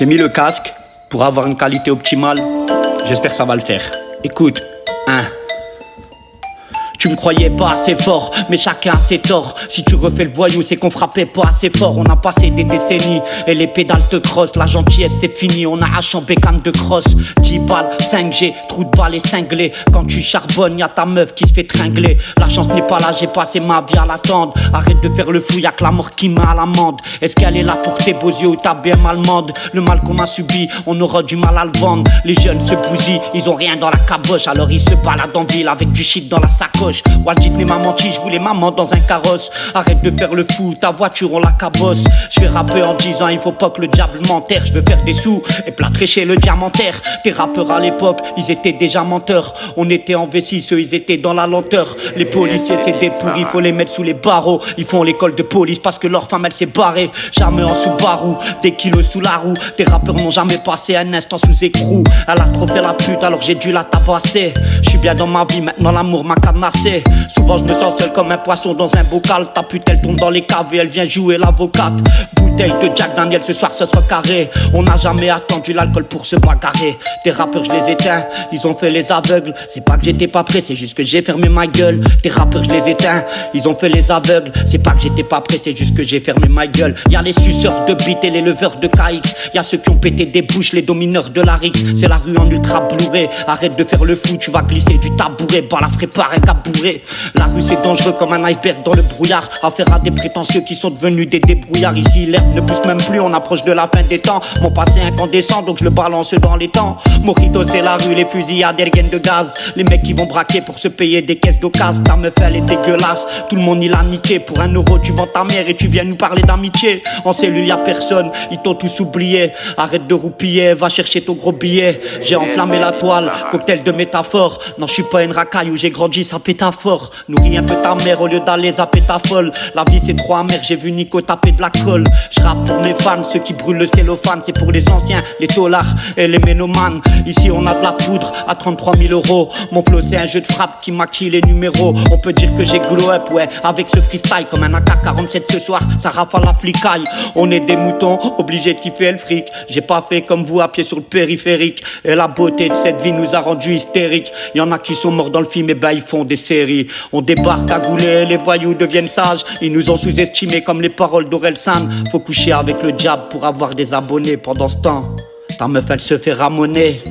J'ai mis le casque pour avoir une qualité optimale. J'espère que ça va le faire. Écoute, hein. Tu me croyais pas assez fort, mais chacun a ses torts. Si tu refais le voyou, c'est qu'on frappait pas assez fort. On a passé des décennies et les pédales te crossent. La gentillesse c'est fini, on a hache en bécane de crosse. 10 balles, 5G, trou de balle et cinglé. Quand tu charbonnes, y'a ta meuf qui se fait tringler. La chance n'est pas là, j'ai passé ma vie à l'attendre. Arrête de faire le fou, y'a que la mort qui m'a à l'amende. Est-ce qu'elle est là pour tes beaux yeux ou ta BM allemande? Le mal qu'on a subi, on aura du mal à le vendre. Les jeunes se bousillent, ils ont rien dans la caboche. Alors ils se baladent en ville avec du shit dans la sacoche. Walt Disney m'a menti, je voulais maman dans un carrosse. Arrête de faire le fou, ta voiture on la cabosse. Je vais rapper en disant il faut pas que le diable m'enterre. Je veux faire des sous et plâtrer chez le diamantaire. Tes rappeurs à l'époque, ils étaient déjà menteurs. On était en V6, eux ils étaient dans la lenteur. Les policiers c'est des pourris, faut les mettre sous les barreaux. Ils font l'école de police parce que leur femme elle s'est barrée. Jamais en sous-barou, des kilos sous la roue. Tes rappeurs n'ont jamais passé un instant sous écrou. Elle a trop fait la pute alors j'ai dû la tabasser. Je suis bien dans ma vie, maintenant l'amour m'a cadenassé. Souvent je me sens seul comme un poisson dans un bocal. Ta pute elle tombe dans les caves et elle vient jouer l'avocate. Bouteille de Jack Daniel, ce soir ce sera carré. On n'a jamais attendu l'alcool pour se bagarrer. Tes rappeurs je les éteins, ils ont fait les aveugles. C'est pas que j'étais pas prêt, c'est juste que j'ai fermé ma gueule. Tes rappeurs je les éteins, ils ont fait les aveugles. C'est pas que j'étais pas prêt, c'est juste que j'ai fermé ma gueule. Y'a les suceurs de bite et les leveurs de KX. Y'a ceux qui ont pété des bouches, les domineurs de la RIC. C'est la rue en ultra bourré. Arrête de faire le fou, tu vas glisser du tabouret. Bah la ferait pas un cabouré. La rue c'est dangereux comme un iceberg dans le brouillard. Affaire à des prétentieux qui sont devenus des débrouillards. Ici l'herbe ne pousse même plus, on approche de la fin des temps. Mon passé incandescent donc je le balance dans les temps. Mojito c'est la rue, les fusillades, des gaines de gaz. Les mecs qui vont braquer pour se payer des caisses d'occasion. Ta meuf elle est dégueulasse, tout le monde il a niqué. Pour 1 euro tu vends ta mère et tu viens nous parler d'amitié. En cellule y'a personne, ils t'ont tous oublié. Arrête de roupiller, va chercher ton gros billet. J'ai enflammé la toile, cocktail de métaphores. Non je suis pas une racaille où j'ai grandi, ça pétaphore. Nourris un peu ta mère au lieu d'aller zapper ta folle. La vie c'est trop amer, j'ai vu Nico taper de la colle. Je rappe pour mes fans, ceux qui brûlent le cellophane. C'est pour les anciens, les taulards et les ménomanes. Ici on a de la poudre à 33 000 euros. Mon flow c'est un jeu de frappe qui maquille les numéros. On peut dire que j'ai glow up, ouais, avec ce freestyle. Comme un AK-47 ce soir, ça rafale la flicaille. On est des moutons, obligés de kiffer le fric. J'ai pas fait comme vous à pied sur le périphérique. Et la beauté de cette vie nous a rendu hystériques. Y'en a qui sont morts dans le film, et ben ils font des séries. On débarque à Goulet, les voyous deviennent sages. Ils nous ont sous-estimés comme les paroles d'Orelsan. Faut coucher avec le diable pour avoir des abonnés. Pendant ce temps, ta meuf elle se fait ramoner.